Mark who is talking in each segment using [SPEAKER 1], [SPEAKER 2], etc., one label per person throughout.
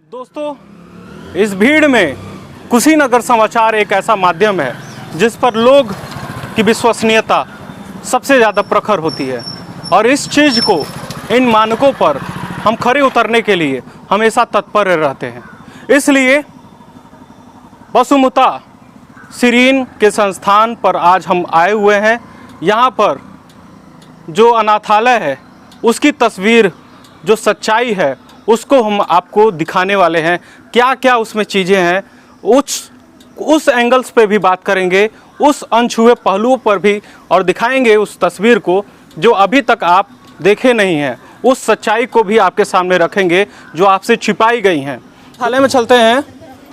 [SPEAKER 1] दोस्तों, इस भीड़ में कुशीनगर समाचार एक ऐसा माध्यम है जिस पर लोग की विश्वसनीयता सबसे ज़्यादा प्रखर होती है और इस चीज़ को, इन मानकों पर हम खरे उतरने के लिए हमेशा तत्पर रहते हैं। इसलिए वसुमता सीरीन के संस्थान पर आज हम आए हुए हैं। यहाँ पर जो अनाथालय है उसकी तस्वीर, जो सच्चाई है उसको हम आपको दिखाने वाले हैं। क्या क्या उसमें चीज़ें हैं, उस एंगल्स पे भी बात करेंगे, उस अनछुए पहलुओं पर भी, और दिखाएंगे उस तस्वीर को जो अभी तक आप देखे नहीं हैं। उस सच्चाई को भी आपके सामने रखेंगे जो आपसे छिपाई गई हैं। अनाथालय में चलते हैं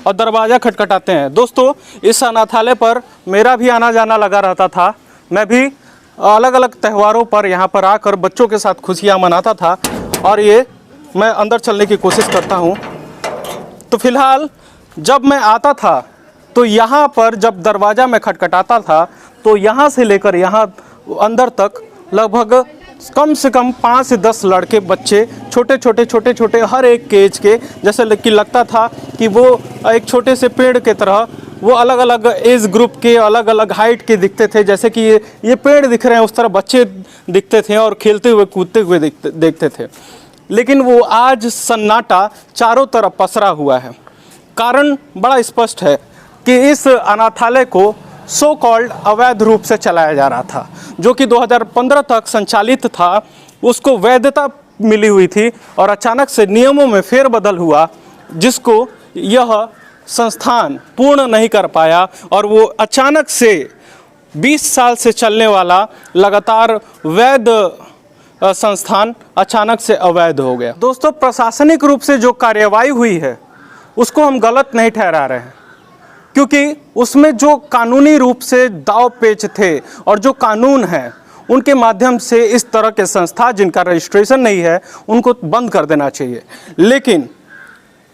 [SPEAKER 1] और दरवाज़ा खटखटाते हैं। दोस्तों, इस अनाथालय पर मेरा भी आना जाना लगा रहता था। मैं भी अलग अलग त्योहारों पर यहाँ पर आकर बच्चों के साथ खुशियाँ मनाता था और ये मैं अंदर चलने की कोशिश करता हूँ। तो फिलहाल जब मैं आता था तो यहाँ पर जब दरवाज़ा में खटखटाता था तो यहाँ से लेकर यहाँ अंदर तक लगभग कम से कम 5 से 10 लड़के बच्चे, छोटे हर एक केज के, जैसे कि लगता था कि वो एक छोटे से पेड़ के तरह, वो अलग अलग एज ग्रुप के, अलग अलग हाइट के दिखते थे। जैसे कि ये पेड़ दिख रहे हैं उस तरह बच्चे दिखते थे और खेलते हुए कूदते हुए देखते थे। लेकिन वो आज सन्नाटा चारों तरफ पसरा हुआ है। कारण बड़ा स्पष्ट है कि इस अनाथालय को सो कॉल्ड अवैध रूप से चलाया जा रहा था, जो कि 2015 तक संचालित था। उसको वैधता मिली हुई थी और अचानक से नियमों में फेरबदल हुआ, जिसको यह संस्थान पूर्ण नहीं कर पाया और वो अचानक से 20 साल से चलने वाला लगातार वैध संस्थान अचानक से अवैध हो गया। दोस्तों, प्रशासनिक रूप से जो कार्यवाही हुई है उसको हम गलत नहीं ठहरा रहे हैं, क्योंकि उसमें जो कानूनी रूप से दाव पेच थे और जो कानून है उनके माध्यम से इस तरह के संस्था जिनका रजिस्ट्रेशन नहीं है उनको बंद कर देना चाहिए। लेकिन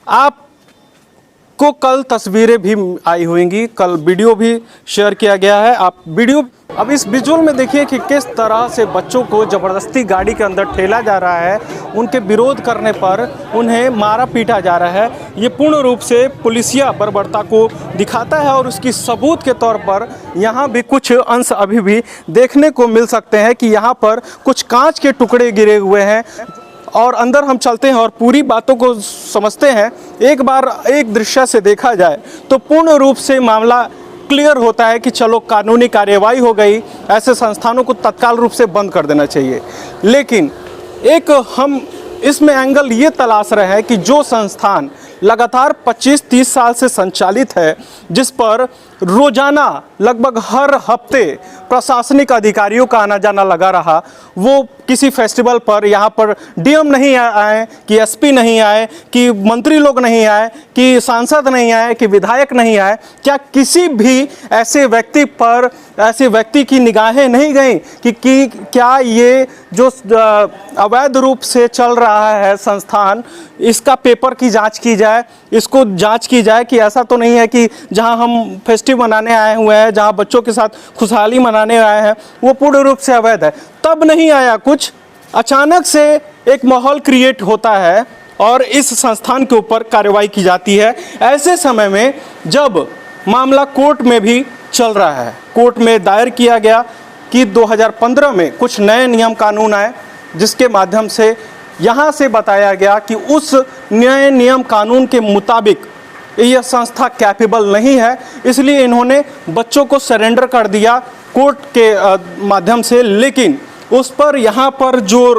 [SPEAKER 1] आपको कल तस्वीरें भी आई होंगी, कल वीडियो भी शेयर किया गया है। आप वीडियो, अब इस विजुअल में देखिए कि किस तरह से बच्चों को ज़बरदस्ती गाड़ी के अंदर ठेला जा रहा है। उनके विरोध करने पर उन्हें मारा पीटा जा रहा है। ये पूर्ण रूप से पुलिसिया बर्बरता को दिखाता है और उसकी सबूत के तौर पर यहाँ भी कुछ अंश अभी भी देखने को मिल सकते हैं कि यहाँ पर कुछ कांच के टुकड़े गिरे हुए हैं। और अंदर हम चलते हैं और पूरी बातों को समझते हैं। एक बार एक दृश्य से देखा जाए तो पूर्ण रूप से मामला क्लियर होता है कि चलो कानूनी कार्यवाही हो गई, ऐसे संस्थानों को तत्काल रूप से बंद कर देना चाहिए। लेकिन एक हम इसमें एंगल ये तलाश रहे हैं कि जो संस्थान लगातार 25-30 साल से संचालित है, जिस पर रोजाना लगभग हर हफ्ते प्रशासनिक अधिकारियों का आना जाना लगा रहा, वो किसी फेस्टिवल पर यहाँ पर डीएम नहीं आए, कि एसपी नहीं आए, कि मंत्री लोग नहीं आए, कि सांसद नहीं आए, कि विधायक नहीं आए, क्या किसी भी ऐसे व्यक्ति पर, ऐसे व्यक्ति की निगाहें नहीं गई कि क्या ये जो अवैध रूप से चल रहा है संस्थान, इसका पेपर की जांच की जाए, इसको जांच की जाए कि ऐसा तो नहीं है कि जहां हम फेस्टिव मनाने आए हुए हैं, जहां बच्चों के साथ खुशहाली मनाने आए हैं, वो पूर्ण रूप से अवैध है। तब नहीं आया कुछ, अचानक से एक माहौल क्रिएट होता है और इस संस्थान के ऊपर कार्रवाई की जाती है। ऐसे समय में जब मामला कोर्ट में भी चल रहा है, कोर्ट में दायर किया गया कि 2015 में कुछ नए नियम कानून आए, जिसके माध्यम से यहाँ से बताया गया कि उस नए नियम कानून के मुताबिक यह संस्था कैपेबल नहीं है, इसलिए इन्होंने बच्चों को सरेंडर कर दिया कोर्ट के माध्यम से। लेकिन उस पर यहाँ पर जो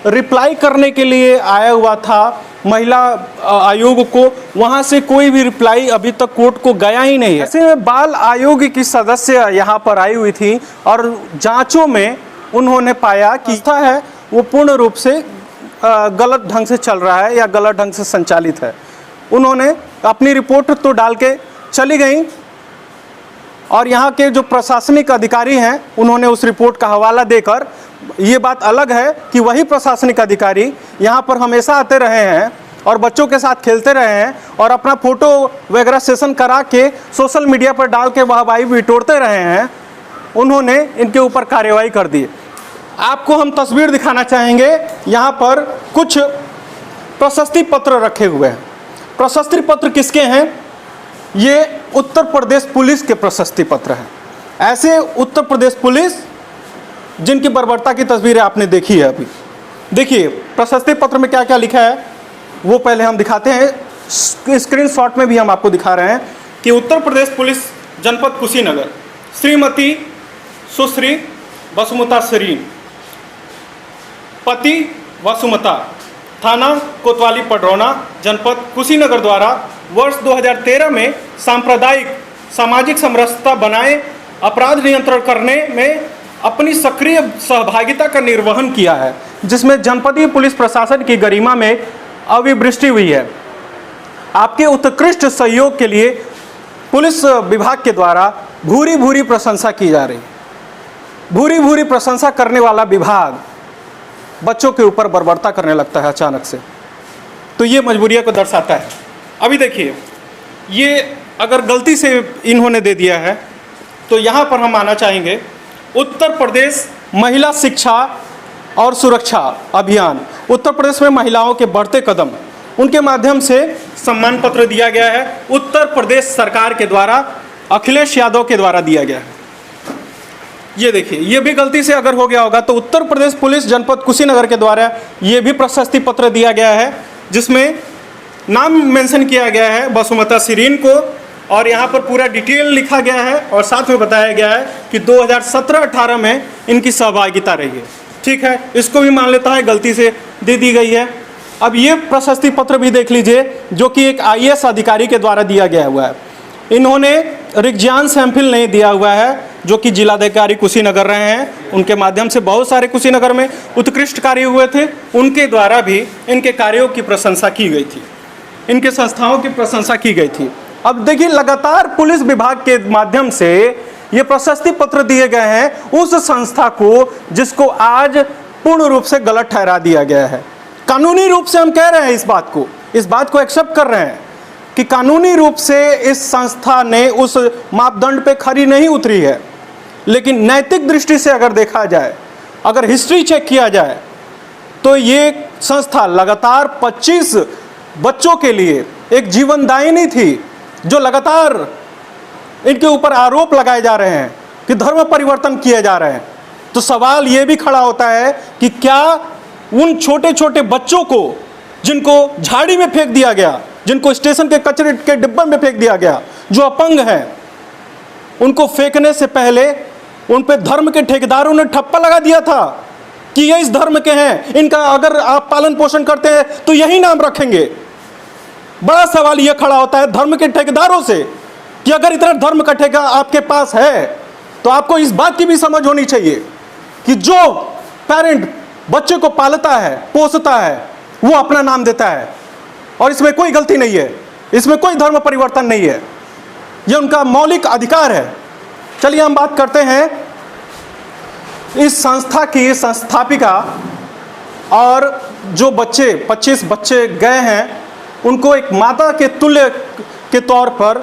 [SPEAKER 1] रिप्लाई करने के लिए आया हुआ था महिला आयोग को, वहाँ से कोई भी रिप्लाई अभी तक कोर्ट को गया ही नहीं है। ऐसे में बाल आयोग की सदस्य यहाँ पर आई हुई थी और जांचों में उन्होंने पाया कि संस्था है वो पूर्ण रूप से गलत ढंग से चल रहा है या गलत ढंग से संचालित है। उन्होंने अपनी रिपोर्ट तो डाल के चली गई और यहाँ के जो प्रशासनिक अधिकारी हैं उन्होंने उस रिपोर्ट का हवाला देकर, ये बात अलग है कि वही प्रशासनिक अधिकारी यहाँ पर हमेशा आते रहे हैं और बच्चों के साथ खेलते रहे हैं और अपना फ़ोटो वगैरह सेशन करा के सोशल मीडिया पर डाल के वाहवाही बिटोरते रहे हैं, उन्होंने इनके ऊपर कार्रवाई कर दी। आपको हम तस्वीर दिखाना चाहेंगे। यहाँ पर कुछ प्रशस्ति पत्र रखे हुए हैं। प्रशस्ति पत्र किसके हैं? ये उत्तर प्रदेश पुलिस के प्रशस्ति पत्र हैं। ऐसे उत्तर प्रदेश पुलिस जिनकी बर्बरता की तस्वीरें आपने देखी है अभी। देखिए प्रशस्ति पत्र में क्या क्या लिखा है वो पहले हम दिखाते हैं, स्क्रीनशॉट में भी हम आपको दिखा रहे हैं कि उत्तर प्रदेश पुलिस जनपद कुशीनगर, श्रीमती सुश्री वसुमता सरीन, पति वसुमता, थाना कोतवाली पडरौना, जनपद कुशीनगर द्वारा वर्ष 2013 में सांप्रदायिक सामाजिक समरसता बनाए अपराध नियंत्रण करने में अपनी सक्रिय सहभागिता का निर्वहन किया है, जिसमें जनपदीय पुलिस प्रशासन की गरिमा में अभिवृष्टि हुई है। आपके उत्कृष्ट सहयोग के लिए पुलिस विभाग के द्वारा भूरी भूरी प्रशंसा की जा रही है। भूरी भूरी प्रशंसा करने वाला विभाग बच्चों के ऊपर बर्बरता करने लगता है अचानक से, तो ये मजबूरियों को दर्शाता है। अभी देखिए, ये अगर गलती से इन्होंने दे दिया है तो यहाँ पर हम आना चाहेंगे उत्तर प्रदेश महिला शिक्षा और सुरक्षा अभियान। उत्तर प्रदेश में महिलाओं के बढ़ते कदम, उनके माध्यम से सम्मान पत्र दिया गया है, उत्तर प्रदेश सरकार के द्वारा, अखिलेश यादव के द्वारा दिया गया है। ये देखिए, ये भी गलती से अगर हो गया होगा तो उत्तर प्रदेश पुलिस जनपद कुशीनगर के द्वारा ये भी प्रशस्ति पत्र दिया गया है, जिसमें नाम मेंशन किया गया है वसुमता सरीन को, और यहाँ पर पूरा डिटेल लिखा गया है और साथ में बताया गया है कि 2017-18 में इनकी सहभागिता रही है। ठीक है, इसको भी मान लेता है गलती से दे दी गई है। अब ये प्रशस्ति पत्र भी देख लीजिए, जो कि एक IAS अधिकारी के द्वारा दिया गया हुआ है। इन्होंने रिग्जान सैंपल नहीं दिया हुआ है, जो कि जिलाधिकारी कुशीनगर रहे हैं, उनके माध्यम से बहुत सारे कुशीनगर में उत्कृष्ट कार्य हुए थे, उनके द्वारा भी इनके कार्यों की प्रशंसा की गई थी, इनके संस्थाओं की प्रशंसा की गई थी। अब देखिए, लगातार पुलिस विभाग के माध्यम से ये प्रशस्ति पत्र दिए गए हैं उस संस्था को जिसको आज पूर्ण रूप से गलत ठहरा दिया गया है। कानूनी रूप से हम कह रहे हैं इस बात को एक्सेप्ट कर रहे हैं कि कानूनी रूप से इस संस्था ने उस मापदंड पे खरी नहीं उतरी है, लेकिन नैतिक दृष्टि से अगर देखा जाए, अगर हिस्ट्री चेक किया जाए, तो ये संस्था लगातार 25 बच्चों के लिए एक जीवनदायिनी थी, जो लगातार इनके ऊपर आरोप लगाए जा रहे हैं कि धर्म परिवर्तन किए जा रहे हैं। तो सवाल ये भी खड़ा होता है कि क्या उन छोटे छोटे बच्चों को जिनको झाड़ी में फेंक दिया गया, जिनको स्टेशन के कचरे के डिब्बे में फेंक दिया गया, जो अपंग हैं, उनको फेंकने से पहले उन पे धर्म के ठेकेदारों ने ठप्पा लगा दिया था कि ये इस धर्म के हैं, इनका अगर आप पालन पोषण करते हैं तो यही नाम रखेंगे। बड़ा सवाल यह खड़ा होता है धर्म के ठेकेदारों से कि अगर इतना धर्म का ठेका आपके पास है तो आपको इस बात की भी समझ होनी चाहिए कि जो पेरेंट बच्चे को पालता है, पोसता है, वो अपना नाम देता है, और इसमें कोई गलती नहीं है, इसमें कोई धर्म परिवर्तन नहीं है, यह उनका मौलिक अधिकार है। चलिए हम बात करते हैं इस संस्था की संस्थापिका, और जो बच्चे 25 बच्चे गए हैं उनको एक माता के तुल्य के तौर पर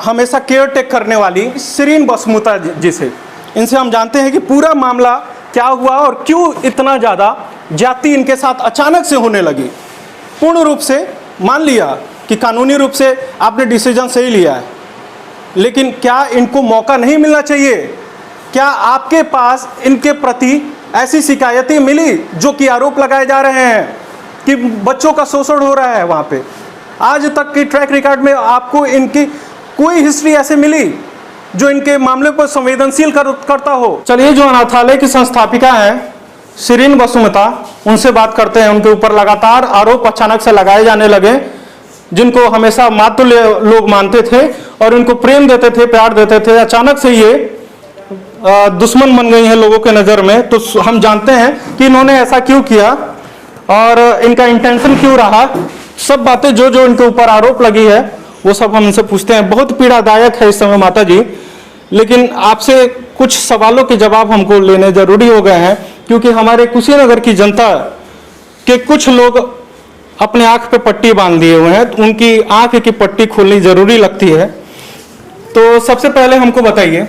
[SPEAKER 1] हमेशा केयर टेक करने वाली सरीन वसुमता जी से, इनसे हम जानते हैं कि पूरा मामला क्या हुआ और क्यों इतना ज़्यादा ज्यादती इनके साथ अचानक से होने लगी। पूर्ण रूप से मान लिया कि कानूनी रूप से आपने डिसीजन सही लिया है, लेकिन क्या इनको मौका नहीं मिलना चाहिए? क्या आपके पास इनके प्रति ऐसी शिकायतें मिली जो कि आरोप लगाए जा रहे हैं कि बच्चों का शोषण हो रहा है वहाँ पे? आज तक की ट्रैक रिकॉर्ड में आपको इनकी कोई हिस्ट्री ऐसे मिली जो इनके मामले पर संवेदनशील करता हो? चलिए, जो अनाथालय की संस्थापिका हैं सरीन वसुमता, उनसे बात करते हैं। उनके ऊपर लगातार आरोप अचानक से लगाए जाने लगे, जिनको हमेशा मातुल्य लोग मानते थे और उनको प्रेम देते थे, प्यार देते थे, अचानक से ये दुश्मन बन गई हैं लोगों के नज़र में। तो हम जानते हैं कि इन्होंने ऐसा क्यों किया और इनका इंटेंशन क्यों रहा। सब बातें जो जो इनके ऊपर आरोप लगी है वो सब हम इनसे पूछते हैं। बहुत पीड़ादायक है इस समय माता जी, लेकिन आपसे कुछ सवालों के जवाब हमको लेने जरूरी हो गए हैं, क्योंकि हमारे कुशीनगर की जनता के कुछ लोग अपने आंख पे पट्टी बांध दिए हुए हैं, तो उनकी आंख की पट्टी खोलनी जरूरी लगती है। तो सबसे पहले हमको बताइए,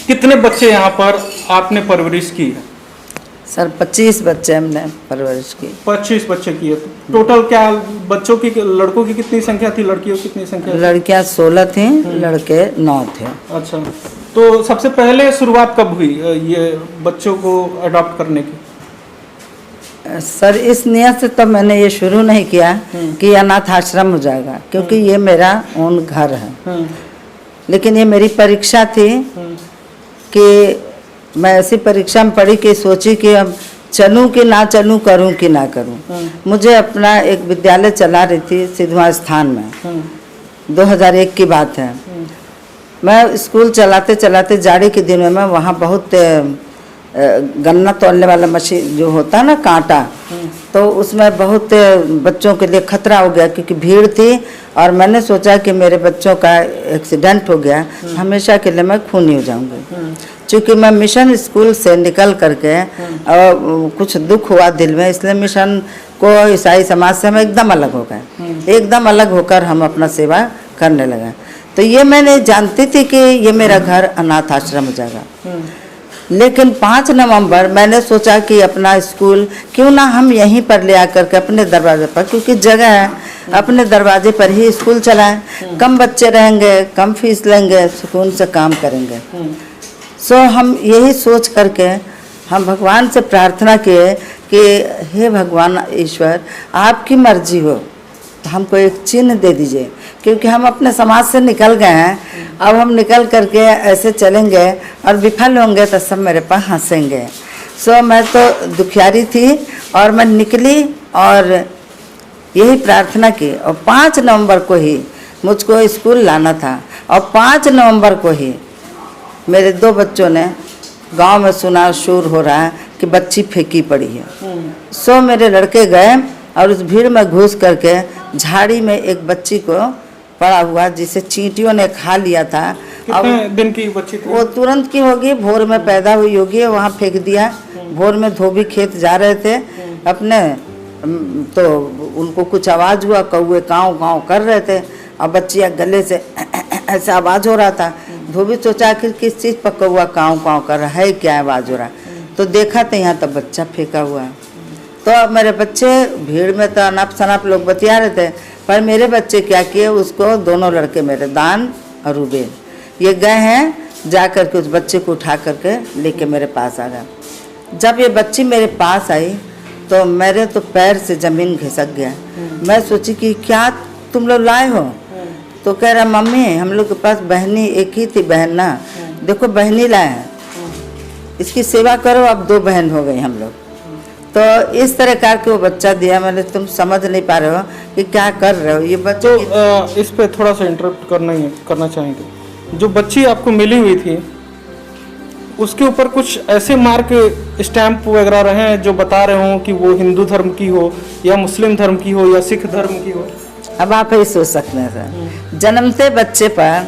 [SPEAKER 1] कितने बच्चे यहाँ पर आपने परवरिश की है?
[SPEAKER 2] सर 25 बच्चे हमने परवरिश की।
[SPEAKER 1] 25 बच्चे किए। टोटल क्या बच्चों की, लड़कों की कितनी संख्या थी, लड़कियों की कितनी संख्या थी?
[SPEAKER 2] लड़कियां 16 थी, लड़के 9 थे।
[SPEAKER 1] अच्छा, तो सबसे पहले शुरुआत कब हुई ये बच्चों को अडॉप्ट करने की?
[SPEAKER 2] सर इस नियत से तो मैंने ये शुरू नहीं किया कि अनाथ आश्रम हो जाएगा, क्योंकि ये मेरा ओन घर है। लेकिन ये मेरी परीक्षा थी कि मैं ऐसी परीक्षा में पढ़ी कि सोची कि अब चलूं कि ना चलूं, करूं कि ना करूं। मुझे अपना एक विद्यालय चला रही थी सिद्धवा स्थान में, 2001 की बात है। मैं स्कूल चलाते चलाते जाड़े के दिनों में वहाँ बहुत गन्ना तोलने वाला मशीन जो होता है ना, कांटा, तो उसमें बहुत बच्चों के लिए खतरा हो गया, क्योंकि भीड़ थी और मैंने सोचा कि मेरे बच्चों का एक्सीडेंट हो गया, हमेशा के लिए मैं खूनी हो जाऊंगी। चूँकि मैं मिशन स्कूल से निकल करके और कुछ दुख हुआ दिल में, इसलिए मिशन को ईसाई समाज से हम एकदम अलग हो गए। एकदम अलग होकर हम अपना सेवा करने लगे। तो ये मैंने जानती थी कि ये मेरा घर अनाथ आश्रम हो जाएगा। लेकिन 5 नवंबर मैंने सोचा कि अपना स्कूल क्यों ना हम यहीं पर ले आकर के अपने दरवाजे पर, क्योंकि जगह है, अपने दरवाजे पर ही स्कूल चलाएं। कम बच्चे रहेंगे, कम फीस लेंगे, सुकून से काम करेंगे। सो हम यही सोच करके हम भगवान से प्रार्थना किए कि हे भगवान ईश्वर, आपकी मर्जी हो तो हमको एक चिन्ह दे दीजिए, क्योंकि हम अपने समाज से निकल गए हैं। अब हम निकल करके ऐसे चलेंगे और विफल होंगे तो सब मेरे पास हंसेंगे। सो मैं तो दुखियारी थी और मैं निकली और यही प्रार्थना की, और 5 नवंबर को ही मुझको स्कूल लाना था। और 5 नवंबर को ही मेरे 2 बच्चों ने गांव में सुना शोर हो रहा है कि बच्ची फेंकी पड़ी है। सो मेरे लड़के गए और उस भीड़ में घुस करके झाड़ी में एक बच्ची को पड़ा हुआ, जिसे चींटियों ने खा लिया था।
[SPEAKER 1] कितने दिन की बच्ची थी? वो
[SPEAKER 2] तुरंत की होगी, भोर में पैदा हुई होगी, वहाँ फेंक दिया। भोर में धोबी खेत जा रहे थे अपने, तो उनको कुछ आवाज़ हुआ, कौवे काँव काँव कर रहे थे और बच्चियाँ गले से ऐसा आवाज़ हो रहा था। धोबी सोचा आखिर किस चीज़ पर कौवा काँव काँव कर रहा है, क्या आवाज़ हो रहा है, तो देखा तो यहाँ तब बच्चा फेंका हुआ है। तो अब मेरे बच्चे भीड़ में तो अनाप शनाप लोग बतिया रहे थे, पर मेरे बच्चे क्या किए, उसको दोनों लड़के मेरे दान और रूबेल ये गए हैं जा कर के उस बच्चे को उठा करके लेके मेरे पास आ गए। जब ये बच्ची मेरे पास आई तो मेरे तो पैर से ज़मीन घिसक गया। मैं सोची कि क्या तुम लोग लाए हो? तो कह रहा मम्मी हम लोग के पास बहनी एक ही थी बहन ना, देखो बहनी लाए हैं, इसकी सेवा करो। अब 2 बहन हो गई हम लोग। तो इस तरह करके वो बच्चा दिया। मैंने, तुम समझ नहीं पा रहे हो कि क्या कर रहे हो ये बच्चे।
[SPEAKER 1] तो इस पे थोड़ा सा इंटरप्ट करना चाहेंगे। जो बच्ची आपको मिली हुई थी उसके ऊपर कुछ ऐसे मार्क स्टैंप वगैरह रहे हैं जो बता रहे हो कि वो हिंदू धर्म की हो या मुस्लिम धर्म की हो या सिख धर्म की हो?
[SPEAKER 2] अब आप ही सोच सकते हैं सर, जन्मते बच्चे पर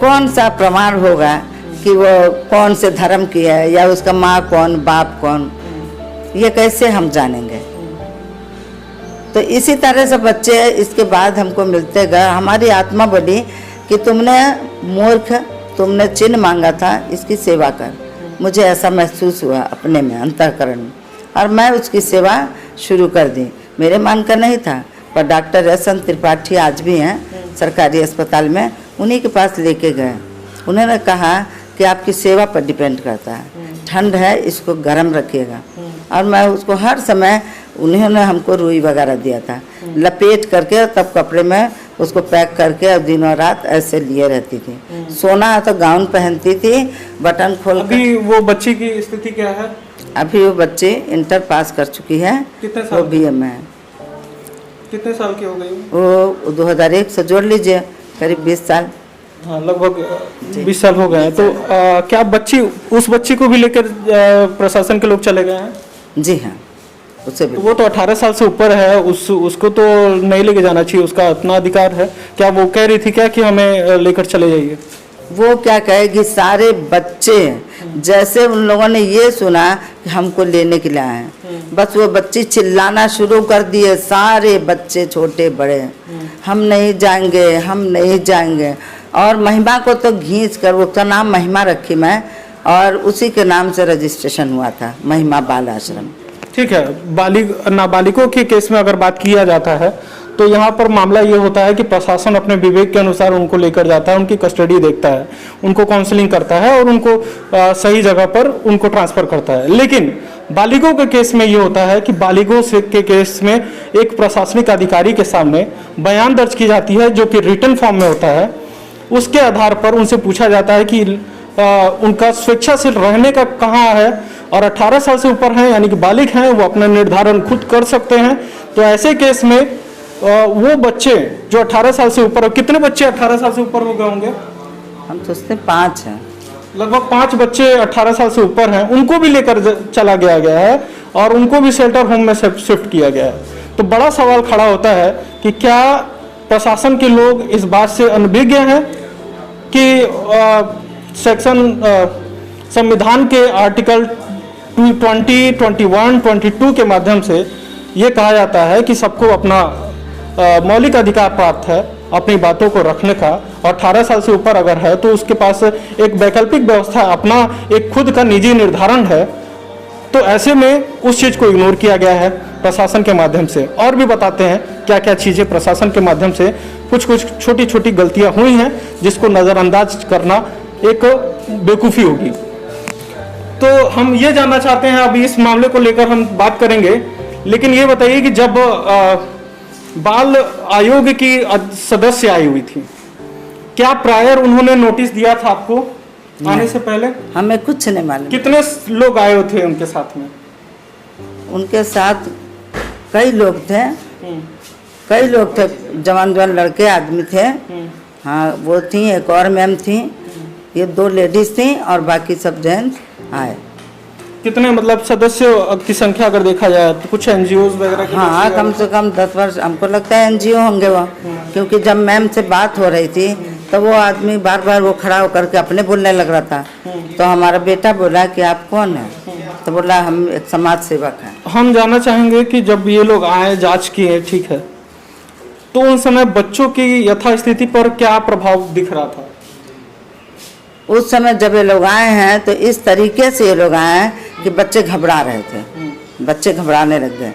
[SPEAKER 2] कौन सा प्रमाण होगा कि वो कौन से धर्म की है या उसका माँ कौन बाप कौन, ये कैसे हम जानेंगे? तो इसी तरह से बच्चे इसके बाद हमको मिलते गए। हमारी आत्मा बोली कि तुमने मूर्ख, तुमने चिन्ह मांगा था, इसकी सेवा कर। मुझे ऐसा महसूस हुआ अपने में, अंतःकरण में, और मैं उसकी सेवा शुरू कर दी। मेरे मन का नहीं था, पर डॉक्टर एस.एन. त्रिपाठी आज भी हैं सरकारी अस्पताल में, उन्हीं के पास लेके गए। उन्होंने कहा कि आपकी सेवा पर डिपेंड करता है, ठंड है इसको गर्म रखिएगा। और मैं उसको हर समय, उन्होंने हमको रुई वगैरह दिया था, लपेट करके तब कपड़े में उसको पैक करके और दिनों रात ऐसे लिए रहती थी। सोना तो गाउन पहनती थी, बटन खोल।
[SPEAKER 1] अभी वो बच्ची की स्थिति क्या है?
[SPEAKER 2] अभी वो बच्ची इंटर पास कर चुकी है।
[SPEAKER 1] कितने साल?
[SPEAKER 2] वो BA में है।
[SPEAKER 1] कितने साल की हो गई
[SPEAKER 2] वो 2001 से जोड़ लीजिए, करीब 20 साल।
[SPEAKER 1] हाँ, लगभग 20 साल हो गए हैं। तो क्या उस बच्ची को भी लेकर प्रशासन के लोग चले गए हैं?
[SPEAKER 2] जी हाँ, उससे भी।
[SPEAKER 1] तो वो तो 18 साल से ऊपर है, उसको तो नहीं लेके जाना चाहिए, उसका अपना अधिकार है। क्या वो कह रही थी क्या कि हमें लेकर चले जाइए?
[SPEAKER 2] वो क्या कहेगी, सारे बच्चे जैसे उन लोगों ने ये सुना कि हमको लेने के लिए आए हैं, बस वो बच्ची चिल्लाना शुरू कर दिए, सारे बच्चे छोटे बड़े, हम नहीं जाएंगे, हम नहीं जाएंगे। और महिमा को तो घींच कर, उसका नाम महिमा रखी मैं, और उसी के नाम से रजिस्ट्रेशन हुआ था, महिमा बाल आश्रम।
[SPEAKER 1] ठीक है, नाबालिगों के केस में अगर बात किया जाता है तो यहाँ पर मामला ये होता है कि प्रशासन अपने विवेक के अनुसार उनको लेकर जाता है, उनकी कस्टडी देखता है, उनको काउंसलिंग करता है और उनको सही जगह पर उनको ट्रांसफर करता है। लेकिन बालिगों के केस में ये होता है कि बालिगों के केस में एक प्रशासनिक अधिकारी के सामने बयान दर्ज की जाती है जो कि रिटन फॉर्म में होता है। उसके आधार पर उनसे पूछा जाता है कि उनका स्वेच्छा से रहने का कहाँ है, और 18 साल से ऊपर हैं यानी कि बालिग हैं, वो अपना निर्धारण खुद कर सकते हैं। तो ऐसे केस में वो बच्चे जो 18 साल से ऊपर, कितने बच्चे 18 साल से ऊपर हो गए होंगे?
[SPEAKER 2] हम सोचते 5 हैं,
[SPEAKER 1] लगभग 5 बच्चे 18 साल से ऊपर हैं, उनको भी लेकर चला गया है और उनको भी शेल्टर होम में शिफ्ट किया गया है। तो बड़ा सवाल खड़ा होता है कि क्या प्रशासन के लोग इस बात से अनभिज्ञ हैं कि संविधान के आर्टिकल 20, 21, 22 के माध्यम से ये कहा जाता है कि सबको अपना मौलिक अधिकार प्राप्त है अपनी बातों को रखने का, और 18 साल से ऊपर अगर है तो उसके पास एक वैकल्पिक व्यवस्था, अपना एक खुद का निजी निर्धारण है। तो ऐसे में उस चीज़ को इग्नोर किया गया है प्रशासन के माध्यम से। और भी बताते हैं क्या क्या चीज़ें प्रशासन के माध्यम से कुछ छोटी छोटी गलतियां हुई हैं जिसको नज़रअंदाज करना एक बेवकूफ़ी होगी। तो हम ये जानना चाहते हैं, अभी इस मामले को लेकर हम बात करेंगे, लेकिन ये बताइए कि जब बाल आयोग की सदस्य आई हुई थी, क्या प्रायर उन्होंने नोटिस दिया था आपको आने से पहले?
[SPEAKER 2] हमें कुछ नहीं मालूम।
[SPEAKER 1] कितने लोग आए हुए थे उनके साथ में?
[SPEAKER 2] उनके साथ कई लोग थे, कई लोग थे, जवान जवान लड़के आदमी थे। हाँ, वो थी, एक और मैम थी, ये 2 लेडीज थी और बाकी सब जेंट्स आए।
[SPEAKER 1] कितने मतलब सदस्य की संख्या अगर देखा जाए तो कुछ एनजीओ वगैरह?
[SPEAKER 2] हाँ, कम से कम 10 वर्ष, हमको लगता है एनजीओ होंगे वो, क्योंकि जब मैम से बात हो रही थी तो वो आदमी बार बार वो खड़ा होकर के अपने बोलने लग रहा था। तो हमारा बेटा बोला कि आप कौन है, तो बोला हम एक समाज सेवक हैं।
[SPEAKER 1] हम जानना चाहेंगे कि जब ये लोग आए, जांच किए, ठीक है, तो उन समय बच्चों की यथास्थिति पर क्या प्रभाव दिख रहा था?
[SPEAKER 2] उस समय जब ये लोग आए हैं तो इस तरीके से ये लोग आए हैं कि बच्चे घबरा रहे थे, बच्चे घबराने लग गए,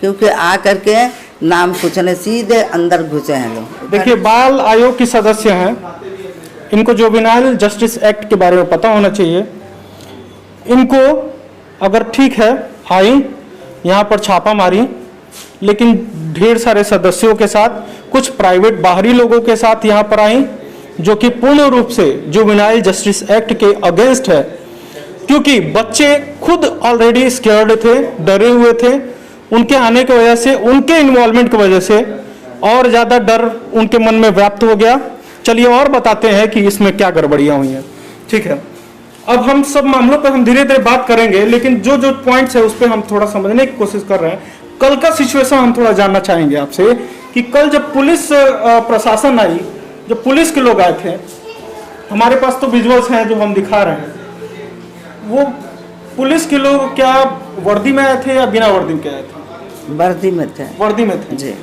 [SPEAKER 2] क्योंकि आ करके नाम पूछने सीधे अंदर घुसे हैं लोग।
[SPEAKER 1] देखिए, बाल आयोग की सदस्य हैं, इनको जुवेनाइल जस्टिस एक्ट के बारे में पता होना चाहिए। इनको अगर ठीक है आई, यहाँ पर छापा मारी, लेकिन ढेर सारे सदस्यों के साथ, कुछ प्राइवेट बाहरी लोगों के साथ यहाँ पर आई, जो कि पूर्ण रूप से जुवेनाइल जस्टिस एक्ट के अगेंस्ट है, क्योंकि बच्चे खुद ऑलरेडी स्केयर्ड थे, डरे हुए थे। उनके आने की वजह से, उनके इन्वॉल्वमेंट की वजह से और ज़्यादा डर उनके मन में व्याप्त हो गया। चलिए और बताते हैं कि इसमें क्या गड़बड़ियाँ हुई हैं। ठीक है, अब हम सब मामलों पर हम धीरे धीरे बात करेंगे, लेकिन जो जो पॉइंट्स है उस पर हम थोड़ा समझने की कोशिश कर रहे हैं। कल का सिचुएशन हम थोड़ा जानना चाहेंगे आपसे कि कल जब पुलिस प्रशासन आई, जब पुलिस के लोग आए थे, हमारे पास तो विजुअल्स हैं जो हम दिखा रहे हैं, वो पुलिस के लोग क्या वर्दी में आए थे या बिना वर्दी के आए थे?
[SPEAKER 2] वर्दी में थे।
[SPEAKER 1] वर्दी में थे
[SPEAKER 2] जी।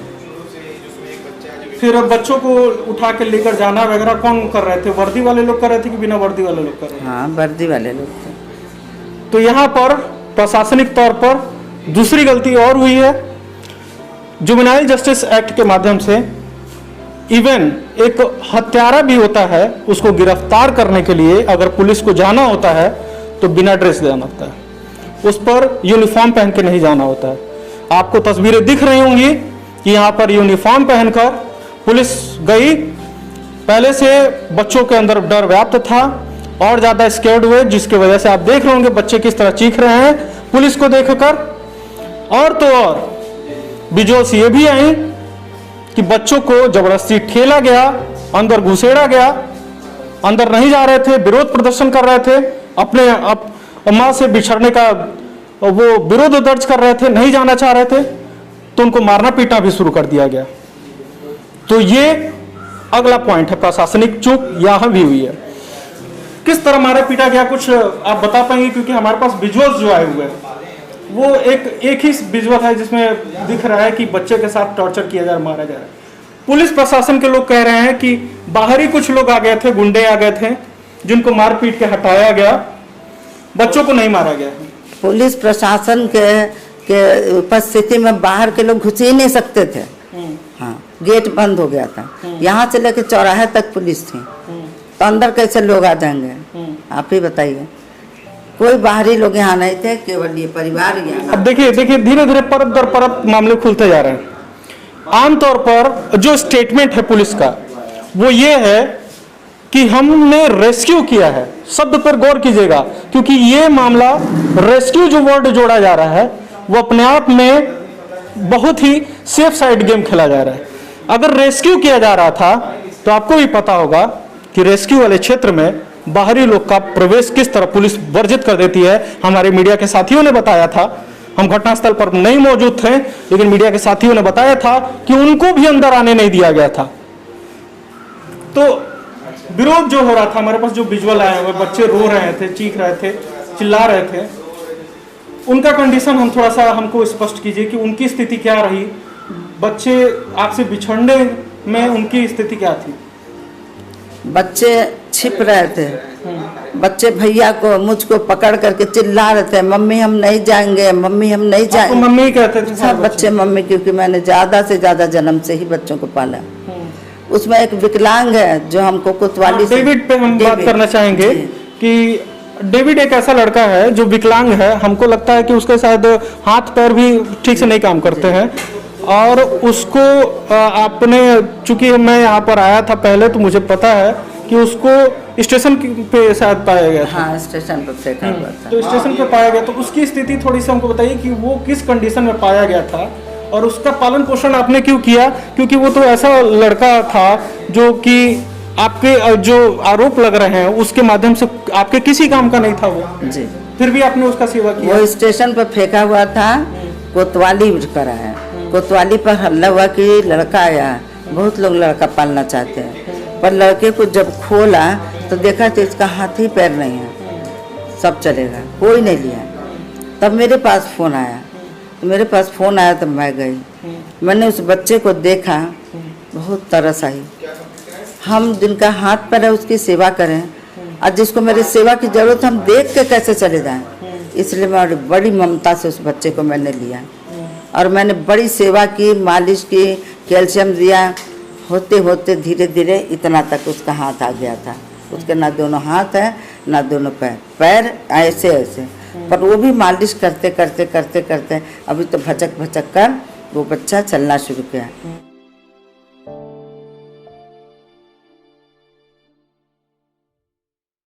[SPEAKER 1] फिर बच्चों को उठा के लेकर जाना वगैरह कौन कर रहे थे? वर्दी वाले लोग कर रहे थे कि बिना वर्दी वाले लोग कर रहे थे?
[SPEAKER 2] हाँ, वर्दी वाले लोग थे।
[SPEAKER 1] तो यहाँ पर प्रशासनिक तौर पर दूसरी गलती और हुई है। जुवेनाइल जस्टिस एक्ट के माध्यम से इवन एक हत्यारा भी होता है, उसको गिरफ्तार करने के लिए अगर पुलिस को जाना होता है तो बिना ड्रेस जाना होता है, उस पर यूनिफॉर्म पहन के नहीं जाना होता है। आपको तस्वीरें दिख रही होंगी कि यहाँ पर यूनिफॉर्म पहनकर पुलिस गई। पहले से बच्चों के अंदर डर व्याप्त था और ज़्यादा स्केर्ड हुए, जिसकी वजह से आप देख रहे होंगे बच्चे किस तरह चीख रहे हैं पुलिस को देखकर। और तो और विजुअल्स ये भी आई कि बच्चों को जबरदस्ती ठेला गया, अंदर घुसेड़ा गया, अंदर नहीं जा रहे थे, विरोध प्रदर्शन कर रहे थे, अपने माँ से बिछड़ने का वो विरोध दर्ज कर रहे थे, नहीं जाना चाह रहे थे, तो उनको मारना पीटना भी शुरू कर दिया गया। तो ये अगला पॉइंट है, प्रशासनिक चूक यहाँ भी हुई है। किस तरह मारा पीटा गया कुछ आप बता पाएंगे? क्योंकि हमारे पास विजुअल्स जो आए हुए हैं वो एक ही विजुअल है जिसमें दिख रहा है कि बच्चे के साथ टॉर्चर किया जा रहा, मारा जा रहा है। पुलिस प्रशासन के लोग कह रहे हैं कि बाहरी कुछ लोग आ गए थे, गुंडे आ गए थे, जिनको मार पीट के हटाया गया बच्चों को नहीं मारा गया है?
[SPEAKER 2] पुलिस प्रशासन के उपस्थिति में बाहर के लोग घुस ही नहीं सकते थे। हाँ, गेट बंद हो गया था। यहाँ से लेकर चौराहे तक पुलिस थी, तो अंदर कैसे लोग आ जाएंगे? आप ही बताइए। कोई बाहरी लोग यहाँ नहीं थे, केवल ये परिवार यहाँ।
[SPEAKER 1] अब देखिए धीरे धीरे परत दर परत मामले खुलते जा रहे हैं। आमतौर पर जो स्टेटमेंट है पुलिस का वो ये है कि हमने रेस्क्यू किया है। शब्द पर गौर कीजिएगा, क्योंकि ये मामला रेस्क्यू जो वर्ड जोड़ा जा रहा है वो अपने आप में बहुत ही सेफ साइड गेम खेला जा रहा है। अगर रेस्क्यू किया जा रहा था तो आपको भी पता होगा कि रेस्क्यू वाले क्षेत्र में बाहरी लोग का प्रवेश किस तरह पुलिस वर्जित कर देती है। हमारे मीडिया के साथियों ने बताया था, हम घटनास्थल पर नहीं मौजूद थे, लेकिन मीडिया के साथियों ने बताया था कि उनको भी अंदर आने नहीं दिया गया था। तो विरोध जो हो रहा था, हमारे पास जो विजुअल आए हुए, बच्चे रो रहे थे, चीख रहे थे, चिल्ला रहे थे, उनका कंडीशन हम थोड़ा सा हमको स्पष्ट कीजिए कि उनकी स्थिति क्या रही। बच्चे आपसे बिछड़ने में उनकी स्थिति क्या थी?
[SPEAKER 2] बच्चे छिप रहे थे, बच्चे भैया को मुझको पकड़ करके चिल्ला रहे थे, मम्मी हम नहीं जाएंगे, मम्मी हम नहीं जाएंगे।
[SPEAKER 1] मम्मी कहते थे
[SPEAKER 2] सब बच्चे मम्मी, क्योंकि मैंने ज्यादा से ज्यादा जन्म से ही बच्चों को पाला। उसमें एक विकलांग है जो हमको कोतवाली से।
[SPEAKER 1] डेविड पे हम बात करना चाहेंगे कि डेविड एक ऐसा लड़का है जो विकलांग है। हमको लगता है कि उसके शायद हाथ पैर भी ठीक से नहीं काम करते हैं, और उसको आपने, चूंकि मैं यहाँ पर आया था पहले तो मुझे पता है कि उसको स्टेशन पे शायद पाया गया था।
[SPEAKER 2] हाँ, स्टेशन पर फेंका हुआ था।
[SPEAKER 1] तो स्टेशन पे पाया गया, तो उसकी स्थिति थोड़ी सी हमको बताइए कि वो किस कंडीशन में पाया गया था और उसका पालन पोषण आपने क्यों किया? क्योंकि वो तो ऐसा लड़का था जो कि आपके जो आरोप लग रहे हैं उसके माध्यम से आपके किसी काम का नहीं था वो
[SPEAKER 2] जी,
[SPEAKER 1] फिर भी आपने उसका सेवा किया।
[SPEAKER 2] वो स्टेशन पर फेंका हुआ था, कोतवाली करा है। कोतवाली पर हल्ला हुआ कि लड़का आया, बहुत लोग लड़का पालना चाहते हैं, पर लड़के को जब खोला तो देखा तो इसका हाथ ही पैर नहीं है, सब चलेगा, कोई नहीं लिया। तब मेरे पास फ़ोन आया, तो मैं गई, मैंने उस बच्चे को देखा, बहुत तरस आई। हम जिनका हाथ पैर है उसकी सेवा करें, और जिसको मेरी सेवा की जरूरत, हम देख के कैसे चले जाएं। इसलिए मैं बड़ी ममता से उस बच्चे को मैंने लिया और मैंने बड़ी सेवा की, मालिश की, कैल्शियम दिया। होते होते धीरे धीरे इतना तक उसका हाथ आ गया था। उसके ना दोनों हाथ है ना दोनों पैर ऐसे ऐसे, पर वो भी मालिश करते करते करते करते अभी तो भचक भचक कर वो बच्चा चलना शुरू किया।